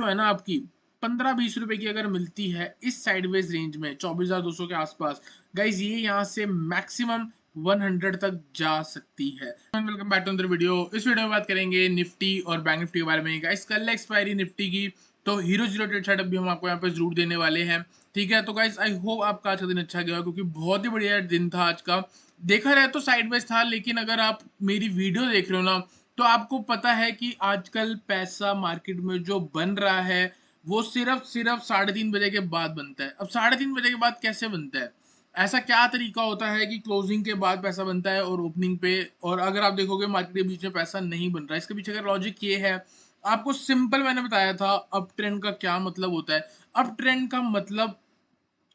जो है ना आपकी 15-20 रुपए की अगर मिलती है इस साइडवेज रेंज में 24,200 के आसपास, गाइज ये यहाँ से मैक्सिमम 100 तक जा सकती है। Welcome back to another video. इस वीडियो में बात करेंगे निफ्टी और बैंक निफ्टी के बारे में। गाइज कल एक्सपायरी निफ्टी की, तो हीरो जीरो ट्रेड सेटअप भी हम आपको यहाँ पे जरूर देने वाले हैं। ठीक है, तो गाइज आई होप आपका आज का दिन अच्छा गया, क्योंकि बहुत ही बढ़िया दिन था आज का। देखा जाए तो साइडवेज था, लेकिन अगर आप मेरी वीडियो देख रहे हो ना, तो आपको पता है कि आजकल पैसा मार्केट में जो बन रहा है वो सिर्फ सिर्फ 3:30 बजे के बाद बनता है। अब 3:30 बजे के बाद कैसे बनता है? ऐसा क्या तरीका होता है कि क्लोजिंग के बाद पैसा बनता है और ओपनिंग पे, और अगर आप देखोगे मार्केट के बीच में पैसा नहीं बन रहा है? इसके पीछे का लॉजिक ये है, आपको सिंपल मैंने बताया था अप ट्रेंड का क्या मतलब होता है। अप ट्रेंड का मतलब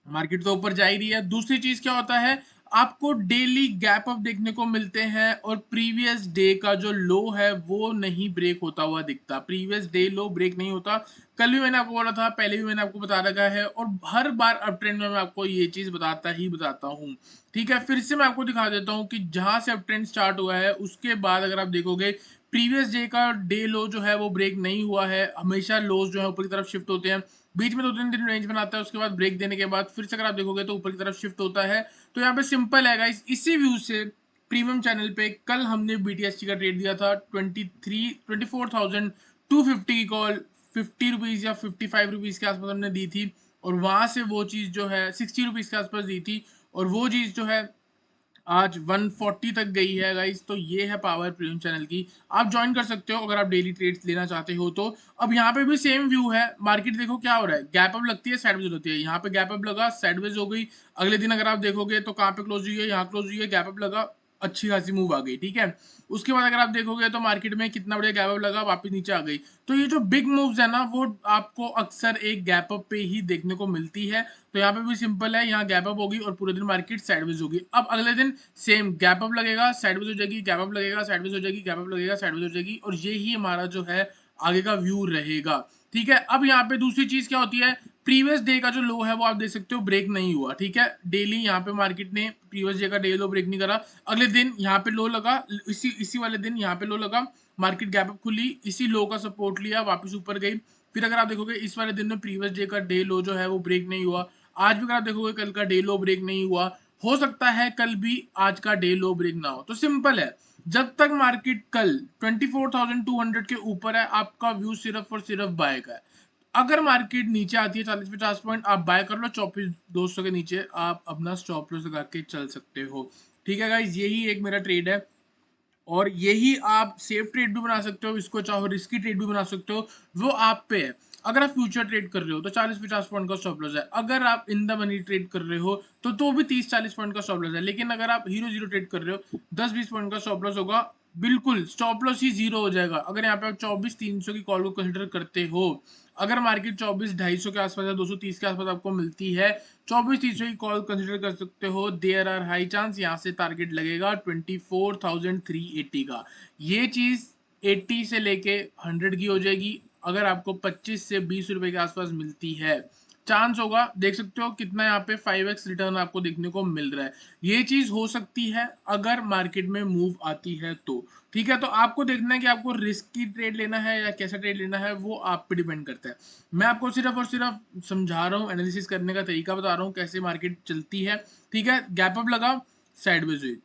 मार्केट तो ऊपर जा ही रही है। दूसरी चीज क्या होता है, आपको डेली गैप अप देखने को मिलते हैं और प्रीवियस डे का जो लो है वो नहीं ब्रेक होता हुआ दिखता। प्रीवियस डे लो ब्रेक नहीं होता। कल भी मैंने आपको बोला था, पहले भी मैंने आपको बता रखा है, और हर बार अप ट्रेंड में मैं आपको ये चीज बताता ही बताता हूँ। ठीक है, फिर से मैं आपको दिखा देता हूँ कि जहां से अप ट्रेंड स्टार्ट हुआ है उसके बाद अगर आप देखोगे प्रीवियस डे का डे लो जो है वो ब्रेक नहीं हुआ है। हमेशा लोज जो है ऊपर की तरफ शिफ्ट होते हैं, बीच में 2-3 दिन रेंज बनाता है, उसके बाद ब्रेक देने के बाद फिर से अगर आप देखोगे तो ऊपर की तरफ शिफ्ट होता है। तो यहाँ पे सिंपल है गाइस, इसी व्यू से प्रीमियम चैनल पे कल हमने बीटीएसटी का ट्रेड दिया था 24,250 की कॉल, 50 रुपीज या 55 रुपीज के आसपास हमने दी थी, और वहां से वो चीज जो है 60 रुपीज के आसपास दी थी, और वो चीज जो है आज 140 तक गई है गाइस। तो ये है पावर प्रीमियम चैनल की। आप ज्वाइन कर सकते हो अगर आप डेली ट्रेड्स लेना चाहते हो तो। अब यहाँ पे भी सेम व्यू है, मार्केट देखो क्या हो रहा है, गैप अप लगती है साइडवेज होती है, यहाँ पे गैप अप लगा साइडवेज हो गई। अगले दिन अगर आप देखोगे तो कहाँ पे क्लोज हुई है, यहाँ क्लोज हुई है, गैप अप लगा, अच्छी खासी मूव आ गई। ठीक है, उसके बाद अगर आप देखोगे तो मार्केट में कितना बढ़िया गैप अप लगा, वापस नीचे आ गई। तो ये जो बिग मूव्स है ना, वो आपको अक्सर एक गैप अप पे ही देखने को मिलती है। तो यहाँ पे भी सिंपल है, यहाँ गैप अप होगी और पूरे दिन मार्केट साइडवेज होगी। अब अगले दिन सेम गैप अप लगेगा, साइडवेज हो जाएगी, गैप अप लगेगा, साइडवेज हो जाएगी, गैप अप लगेगा, साइडवेज हो जाएगी, और ये ही हमारा जो है आगे का व्यू रहेगा। ठीक है, अब यहाँ पे दूसरी चीज क्या होती है, प्रीवियस डे का जो लो है वो आप देख सकते हो ब्रेक नहीं हुआ। ठीक है, डेली यहाँ पे मार्केट ने प्रीवियस डे का डे लो ब्रेक नहीं करा। अगले दिन यहाँ पे लो लगा, इसी वाले दिन यहाँ पे लो लगा, मार्केट गैप अप खुली, इसी लो का सपोर्ट लिया, वापस ऊपर गई। फिर अगर आप देखोगे इस वाले दिन में प्रीवियस डे का डे लो जो है वो ब्रेक नहीं हुआ। आज भी अगर आप देखोगे कल का डे लो ब्रेक नहीं हुआ। हो सकता है कल भी आज का डे लो ब्रेक ना हो। तो सिंपल है, जब तक मार्केट कल 24,200 के ऊपर है, आपका व्यू सिर्फ और सिर्फ बाय का है। अगर मार्केट नीचे आती है 40-50 पॉइंट, आप बाय कर लो, 24,200 के नीचे आप अपना स्टॉप लॉस लगा के चल सकते हो। ठीक है गाइज, यही एक मेरा ट्रेड है, और यही आप सेफ ट्रेड भी बना सकते हो, इसको चाहो रिस्की ट्रेड भी बना सकते हो, वो आप पे है। अगर आप फ्यूचर ट्रेड कर रहे हो तो 40-50 पॉइंट का स्टॉप लॉस है। अगर आप इन द मनी ट्रेड कर रहे हो तो भी 30-40 पॉइंट का स्टॉप लॉस है। लेकिन अगर आप हीरो जीरो ट्रेड कर रहे हो, 10-20 पॉइंट का स्टॉप लॉस होगा, बिल्कुल स्टॉप लॉस ही जीरो हो जाएगा। अगर यहाँ पे आप 24,300 की कॉल को कंसिडर करते हो, अगर मार्केट 24,250 के आसपास या 230 के आसपास आपको मिलती है, 24,300 की कॉल कंसिडर कर सकते हो। देयर आर हाई चांस यहाँ से टारगेट लगेगा 24,380 का। ये चीज 80 से लेके 100 की हो जाएगी। अगर आपको 25 से 20 रुपए के आसपास मिलती है, चांस होगा, देख सकते हो कितना यहाँ पे 5x रिटर्न आपको देखने को मिल रहा है। ये चीज हो सकती है अगर मार्केट में मूव आती है तो। ठीक है, तो आपको देखना है कि आपको रिस्क की ट्रेड लेना है या कैसा ट्रेड लेना है, वो आप पे डिपेंड करता है। मैं आपको सिर्फ और सिर्फ समझा रहा हूँ, एनालिसिस करने का तरीका बता रहा हूँ कैसे मार्केट चलती है। ठीक है, गैप अप लगा, साइडवेज हुई,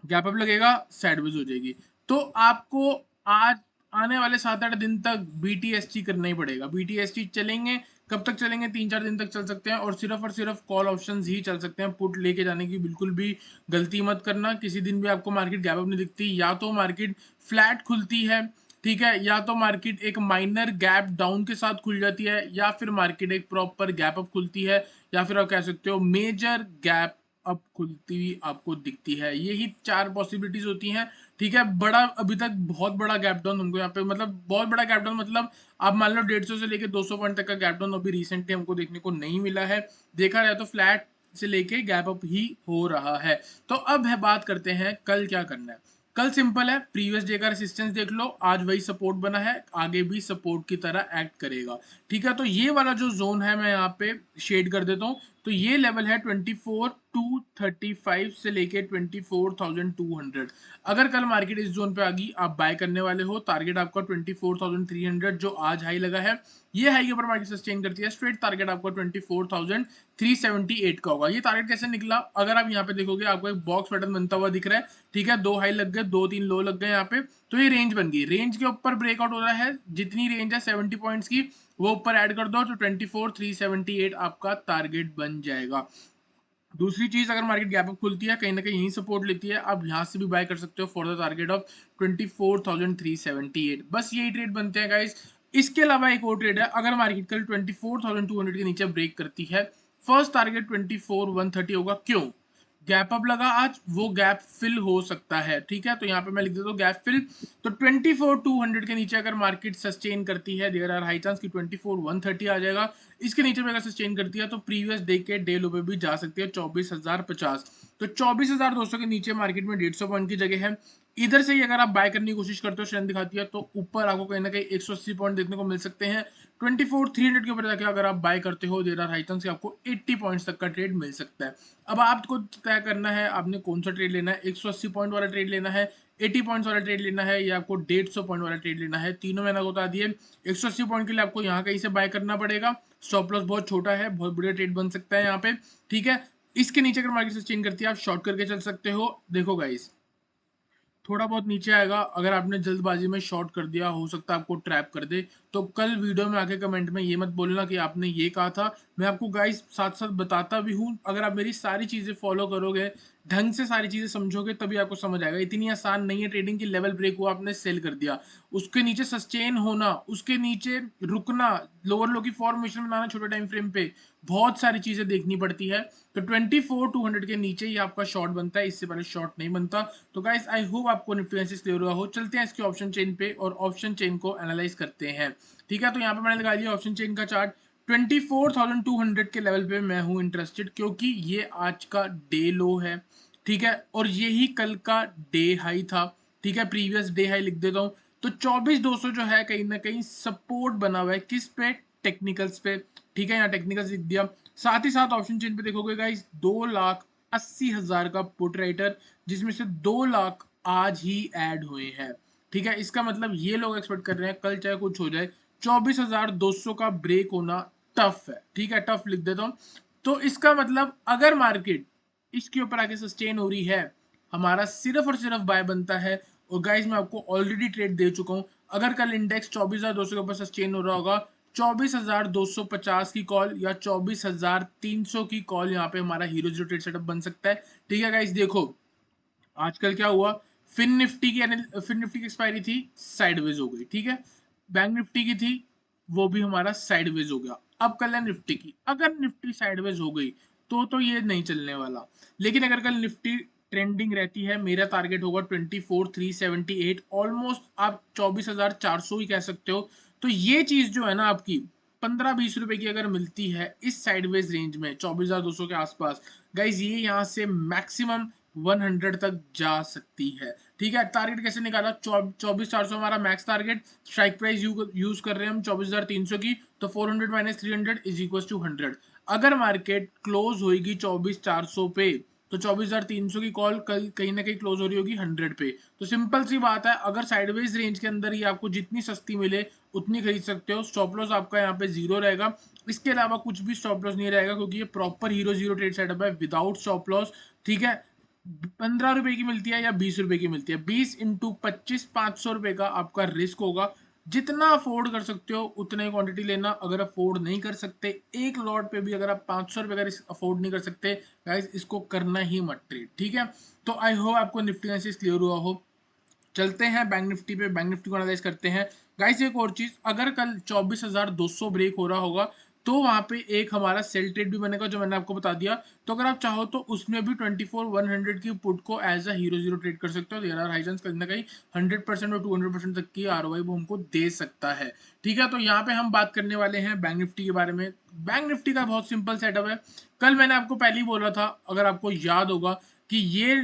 गैप अप लगेगा, साइडवेज हो जाएगी। तो आपको आज आने वाले 7-8 दिन तक बीटीएसटी करना ही पड़ेगा। बीटीएसटी चलेंगे, कब तक चलेंगे, 3-4 दिन तक चल सकते हैं, और सिर्फ कॉल ऑप्शंस ही चल सकते हैं। पुट लेके जाने की बिल्कुल भी गलती मत करना। किसी दिन भी आपको मार्केट गैप अप नहीं दिखती, या तो मार्केट फ्लैट खुलती है, ठीक है, या तो मार्केट एक माइनर गैप डाउन के साथ खुल जाती है, या फिर मार्केट एक प्रॉपर गैप अप खुलती है, या फिर आप कह सकते हो मेजर गैप अप खुलती हुई आपको दिखती है। यही 4 पॉसिबिलिटीज होती हैं। ठीक है, बड़ा अभी तक बहुत बड़ा गैप डाउन हमको यहाँ पे, मतलब बहुत बड़ा गैप डाउन मतलब आप मान लो 150 से लेके 200 पॉइंट तक का गैप डाउन अभी रिसेंटली हमको देखने को नहीं मिला है। देखा जाए तो फ्लैट से लेके गैप अप ही हो रहा है। तो अब है बात करते हैं कल क्या करना है। कल सिंपल है, प्रीवियस डे का रेसिस्टेंस देख लो, आज वही सपोर्ट बना है, आगे भी सपोर्ट की तरह एक्ट करेगा। ठीक है, तो ये वाला जो जोन है मैं यहाँ पे शेड कर देता हूँ, तो ये लेवल है 24,235 से लेके 24,200। अगर कल मार्केट इस जोन पे आ गई, आप बाय करने वाले हो, टारगेट आपका 24,300 जो आज हाई लगा है, ये हाई के ऊपर मार्केट सस्टेन करती है, स्ट्रेट टारगेट आपका 24,378 का होगा। ये टारगेट कैसे निकला, अगर आप यहाँ पे देखोगे आपको एक बॉक्स पैटर्न बनता हुआ दिख रहा है, ठीक है, 2 हाई लग गए, 2-3 लो लग गए यहाँ पे, तो ये रेंज बन गई। रेंज के ऊपर ब्रेकआउट हो रहा है, जितनी रेंज है 70 पॉइंट्स की वो ऊपर ऐड कर दो तो 24,378 आपका टारगेट बन जाएगा। दूसरी चीज, अगर मार्केट गैप अप खुलती है, कहीं ना कहीं यही सपोर्ट लेती है, आप यहां से भी बाय कर सकते हो फॉर द टारगेट ऑफ 24,378। बस यही ट्रेड बनते हैं गाइस। इसके अलावा एक और ट्रेड है, अगर मार्केट कल 24,200 के नीचे ब्रेक करती है, फर्स्ट टारगेट 24,130 होगा। क्यों? गैप अप लगा आज, वो गैप फिल हो सकता है, ठीक है, तो यहाँ पे मैं लिख देता हूँ गैप फिल। तो 24,200 के नीचे अगर मार्केट सस्टेन करती है, देयर आर हाई चांस की 24,130 आ जाएगा। इसके नीचे में अगर सस्टेन करती है तो प्रीवियस डे के डे लो पे भी जा सकती है 24,050। तो 24,200 के नीचे मार्केट में 150 पॉइंट की जगह है। इधर से ही अगर आप बाय करने की कोशिश करते हो, स्ट्रेंथ दिखाती है, तो ऊपर आपको कहीं ना कहीं 180 पॉइंट देखने को मिल सकते हैं। 24,300 के ऊपर जाके अगर आप बाय करते हो, देर आर हाई चांस आपको 80 पॉइंट्स तक का ट्रेड मिल सकता है। अब आपको तय करना है आपने कौन सा ट्रेड लेना है, 180 पॉइंट वाला ट्रेड लेना है, 80 पॉइंट्स वाला ट्रेड लेना है, या आपको 150 पॉइंट वाला ट्रेड लेना है। तीनों मैंने बता दिए। 180 पॉइंट के लिए आपको यहाँ कहीं से बाय करना पड़ेगा, स्टॉप लॉस बहुत छोटा है, बहुत बढ़िया ट्रेड बन सकता है यहाँ पे, ठीक है। इसके नीचे अगर मार्केट सस्टेन करती है, आप शॉर्ट करके चल सकते हो। देखो गाइस, थोड़ा बहुत नीचे आएगा, अगर आपने जल्दबाजी में शॉर्ट कर दिया, हो सकता है आपको ट्रैप कर दे, तो कल वीडियो में आके कमेंट में ये मत बोलना कि आपने ये कहा था। मैं आपको गाइस साथ साथ बताता भी हूँ, अगर आप मेरी सारी चीजें फॉलो करोगे, ढंग से सारी चीजें समझोगे, तभी आपको समझ आएगा। इतनी आसान नहीं है ट्रेडिंग की। लेवल ब्रेक हुआ, आपने सेल कर दिया, उसके नीचे सस्टेन होना, उसके नीचे रुकना, लोअर लो की फॉर्मेशन बनाना छोटे टाइम फ्रेम पे, बहुत सारी चीजें देखनी पड़ती है। तो 24,200 के नीचे ही आपका शॉर्ट बनता है, इससे पहले शॉर्ट नहीं बनता। तो गाइस आई होप आपको निफ्टी एनालिसिस क्लियर हुआ हो। चलते हैं इसके ऑप्शन चेन पे और ऑप्शन चेन को एनालाइज करते हैं, ठीक है। तो यहाँ पे मैंने लगा दिया ऑप्शन चेन का चार्ट। 24,200 के लेवल पे मैं हूं इंटरेस्टेड, क्योंकि ये आज का डे लो है, ठीक है, और यही कल का डे हाई था, ठीक है, प्रीवियस डे हाई लिख देता हूं। तो 24,200 जो है कहीं ना कहीं सपोर्ट बना हुआ है, किस पे? टेक्निकल्स पे, ठीक है, यहाँ टेक्निकल्स लिख दिया। साथ ही साथ ऑप्शन चेन पे देखोगे गाइस, 2,80,000 का पुट राइटर, जिसमें से 2 लाख आज ही ऐड हुए हैं, ठीक है। इसका मतलब ये लोग एक्सपेक्ट कर रहे हैं कल चाहे कुछ हो जाए, 24,200 का ब्रेक होना टफ है, ठीक है, टफ लिख देता हूं। तो इसका मतलब अगर मार्केट इसके ऊपर आके सस्टेन हो रही है, हमारा सिर्फ और सिर्फ बाय बनता है। और गाइस मैं आपको ऑलरेडी ट्रेड दे चुका हूं, अगर कल इंडेक्स 24,200 के ऊपर सस्टेन हो रहा होगा, 24,250 की कॉल या 24,300 की कॉल यहाँ पे हमारा हीरो जीरो ट्रेड सेटअप बन सकता है, ठीक है गाइस। देखो आजकल क्या हुआ, फिन निफ्टी की एक्सपायरी थी, साइडवेज हो गई, ठीक है। बैंक निफ्टी की थी, वो भी हमारा साइडवेज हो गया। अब कल है निफ्टी की, अगर निफ्टी साइडवेज हो गई तो ये नहीं चलने वाला। लेकिन अगर कल निफ्टी ट्रेंडिंग रहती है, मेरा टारगेट होगा 24,378, ऑलमोस्ट आप 24,400 ही कह सकते हो। तो ये चीज जो है ना आपकी 15-20 रुपए की अगर मिलती है इस साइडवेज रेंज में 24,200 के आसपास, गाइज ये यहाँ से मैक्सिमम 100 तक जा सकती है, ठीक है। टारगेट कैसे निकाला, 24,400 हमारा max target, strike price use कर रहे हैं हम 24,300 की, तो 400 माइनस 300 इज इक्वल टू 100। अगर मार्केट क्लोज होगी 24,400 पे, तो 24,300 की कॉल कहीं ना कहीं क्लोज हो रही होगी 100 पे। तो सिंपल सी बात है, अगर साइडवेज रेंज के अंदर ही आपको जितनी सस्ती मिले उतनी खरीद सकते हो। स्टॉप लॉस आपका यहाँ पे 0 रहेगा, इसके अलावा कुछ भी स्टॉप लॉस नहीं रहेगा, क्योंकि ये proper hero zero trade setup है विदाउट स्टॉप लॉस, ठीक है। 15 रुपए की मिलती है या 20 रुपए की मिलती है, 20 इंटू 25, 500 रुपए का आपका रिस्क होगा। जितना अफोर्ड कर सकते हो उतने क्वांटिटी लेना, अगर अफोर्ड नहीं कर सकते एक लॉट पे भी, अगर आप 500 रुपए का रिस्क अफोर्ड नहीं कर सकते गाइस, इसको करना ही मत ट्रेड, ठीक है। तो आई होप आपको निफ्टी एनालिसिस क्लियर हुआ हो। चलते हैं बैंक निफ्टी पे, बैंक निफ्टी को एनालाइज करते हैं। गाइस एक और चीज, अगर कल 24,200 ब्रेक हो रहा होगा, तो वहां पे एक हमारा सेल ट्रेड भी बनेगा, जो मैंने आपको बता दिया। तो अगर आप चाहो तो उसमें भी 24,100 की पुट को as a hero zero trade कर सकते हो। देयर आर हाई चांस कहीं ना कहीं 100% और 200% तक की आरओआई वो हमको दे सकता है, ठीक है। तो यहाँ पे हम बात करने वाले हैं बैंक निफ्टी के बारे में। बैंक निफ्टी का बहुत सिंपल सेटअप है। कल मैंने आपको पहले ही बोला था, अगर आपको याद होगा, कि ये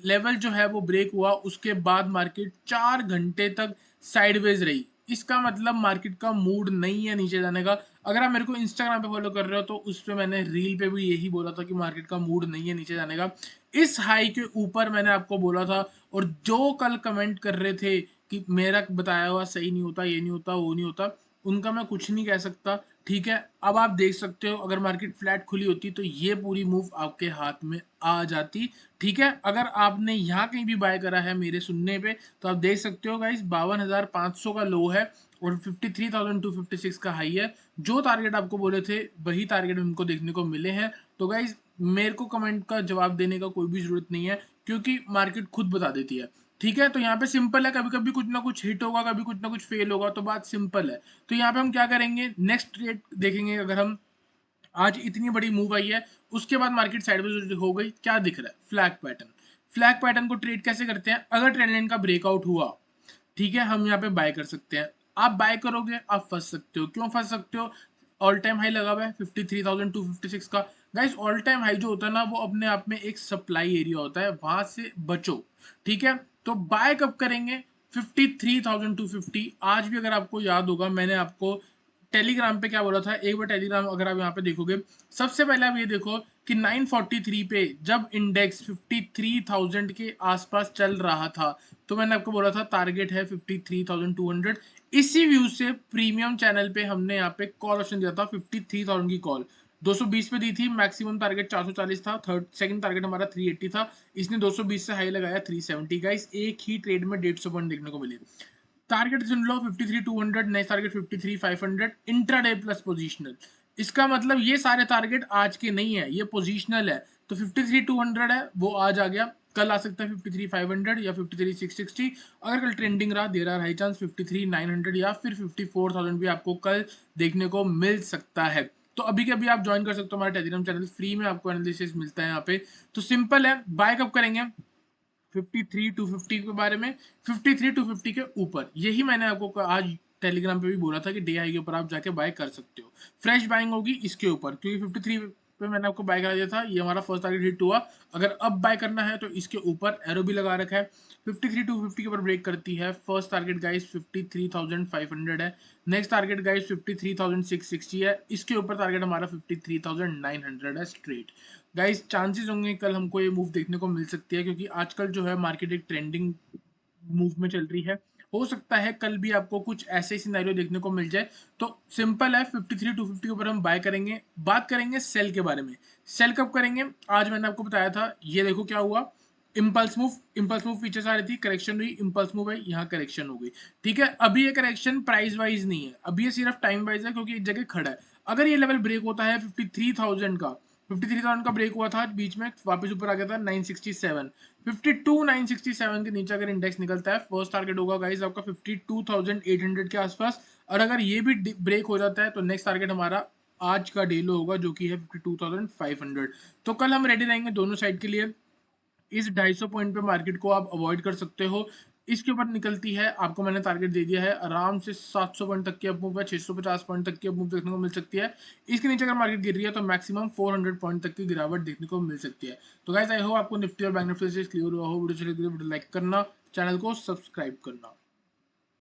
लेवल जो है वो ब्रेक हुआ, उसके बाद मार्केट 4 घंटे तक साइडवेज रही, इसका मतलब मार्केट का मूड नहीं है नीचे जाने का। अगर आप मेरे को इंस्टाग्राम पे फॉलो कर रहे हो तो उस पे मैंने रील पे भी यही बोला था कि मार्केट का मूड नहीं है नीचे जाने का। इस हाई के ऊपर मैंने आपको बोला था, और जो कल कमेंट कर रहे थे कि मेरा बताया हुआ सही नहीं होता, ये नहीं होता, वो नहीं होता, उनका मैं कुछ नहीं कह सकता। ठीक है, अब आप देख सकते हो अगर मार्केट फ्लैट खुली होती तो ये पूरी मूव आपके हाथ में आ जाती। ठीक है, अगर आपने यहाँ कहीं भी बाय करा है मेरे सुनने पे तो आप देख सकते हो गाइस 52,500 का लो है और 53,256 का हाई है। जो टारगेट आपको बोले थे वही टारगेट उनको देखने को मिले हैं। तो गाइस मेरे को कमेंट का जवाब देने का कोई भी जरूरत नहीं है, क्योंकि मार्केट खुद बता देती है। ठीक है, तो यहाँ पे सिंपल है, कभी कभी कुछ ना कुछ हिट होगा, कभी कुछ ना कुछ फेल होगा, तो बात सिंपल है। तो यहाँ पे हम क्या करेंगे, नेक्स्ट ट्रेड देखेंगे। अगर हम आज इतनी बड़ी मूव आई है, उसके बाद मार्केट साइडवेज हो गई, क्या दिख रहा है, फ्लैग पैटर्न। फ्लैग पैटर्न को ट्रेड कैसे करते हैं, अगर ट्रेंड लाइन का ब्रेकआउट हुआ, ठीक है, हम यहाँ पे बाय कर सकते हैं। आप बाय करोगे आप फंस सकते हो। क्यों फंस सकते हो, ऑल टाइम हाई लगा हुआ है 53,256 का। गाइस ऑल टाइम हाई जो होता है ना, वो अपने आप में एक सप्लाई एरिया होता है, वहां से बचो। ठीक है, तो बाय कब करेंगे, 53,250। आज भी अगर आपको याद होगा मैंने आपको टेलीग्राम पे क्या बोला था, एक बार टेलीग्राम अगर आप यहाँ पे देखोगे, सबसे पहले आप ये देखो कि 943 पे जब इंडेक्स 53,000 के आसपास चल रहा था, तो मैंने आपको बोला था टारगेट है 53,200। इसी व्यू से प्रीमियम चैनल पे हमने यहाँ पे कॉल ऑप्शन दिया था 53,000 की कॉल, 220 पे दी थी। मैक्सिमम टारगेट 440 था, थर्ड सेकंड टारगेट हमारा 380 था। इसने 220 से हाई लगाया 370। गाइस एक ही ट्रेड में 150 पॉइंट देखने को मिले। टारगेट सुन लो 53,200, next target 53,500, intraday plus positional. इसका मतलब ये सारे टारगेट आज के नहीं है, ये पोजिशनल है। तो 53,200 है वो आज आ गया, कल आ सकता है 53,500 या 53,660। अगर कल ट्रेंडिंग रहा देर आर हाई चांस 53,900 या फिर 54,000 भी आपको कल देखने को मिल सकता है। तो अभी के अभी आप ज्वाइन कर सकते हो हमारे टेलीग्राम चैनल, फ्री में आपको एनालिसिस मिलता है यहाँ पे। तो सिंपल है, बाय कब करेंगे 53,250 के बारे में, 53,250 के ऊपर। यही मैंने आपको आज टेलीग्राम पे भी बोला था कि डे हाई के ऊपर आप जाके बाय कर सकते हो। फ्रेश बाइंग होगी इसके ऊपर, क्योंकि 53 पे मैंने आपको बाय करा दिया था, ये हमारा फर्स्ट टारगेट हिट हुआ। अगर अब बाय करना है तो इसके ऊपर एरो भी लगा रखा है। 53,250 के ऊपर ब्रेक करती है, फर्स्ट टारगेट गाइस 53,500 है। नेक्स्ट टारगेट गाइस 53,660 है। इसके ऊपर टारगेट हमारा 53,900 है स्ट्रेट। गाइस चांसेस होंगे कल हमको ये मूव देखने को मिल सकती है, क्योंकि आजकल जो है मार्केट एक ट्रेंडिंग मूव में चल रही है। हो सकता है कल भी आपको कुछ ऐसे सिनेरियो देखने को मिल जाए। तो सिंपल है, 53,250 के ऊपर हम बाय करेंगे। बात करेंगे सेल के बारे में, सेल कब करेंगे, आज मैंने आपको बताया था। ये देखो क्या हुआ, इम्पल्स मूव, इम्पल्स मूव पीछे से आ रही थी, करेक्शन हुई, इम्पल्स मूव है, यहाँ करेक्शन हो गई। ठीक है, अभी ये करेक्शन प्राइस वाइज नहीं है, अभी ये सिर्फ टाइम वाइज है, क्योंकि एक जगह खड़ा है। अगर ये लेवल ब्रेक होता है 53,000 का, 53,000 का ब्रेक हुआ था बीच में, वापस ऊपर आ गया था 967, 52,967 के नीचे अगर इंडेक्स निकलता है, फर्स्ट टारगेट होगा गाइस आपका 52,800 के आसपास। और अगर ये भी ब्रेक हो जाता है तो नेक्स्ट टारगेट हमारा आज का डे लो होगा, जो कि है 52,500। तो कल हम रेडी रहेंगे दोनों साइड के लिए। इस 250 पॉइंट पे मार्केट को आप अवॉइड कर सकते हो। इसके ऊपर निकलती है, आपको मैंने टारगेट दे दिया है, आराम से 700 पॉइंट तक की अप मूव है, 650 पॉइंट तक की अप मूव देखने को मिल सकती है। इसके नीचे अगर मार्केट गिर रही है तो मैक्सिमम 400 पॉइंट तक की गिरावट देखने को मिल सकती है। तो गाइस आई होप आपको निफ्टी और बैंक निफ्टी से क्लियर हुआ हो। वीडियो चले वीडियो लाइक करना, चैनल को सब्सक्राइब करना।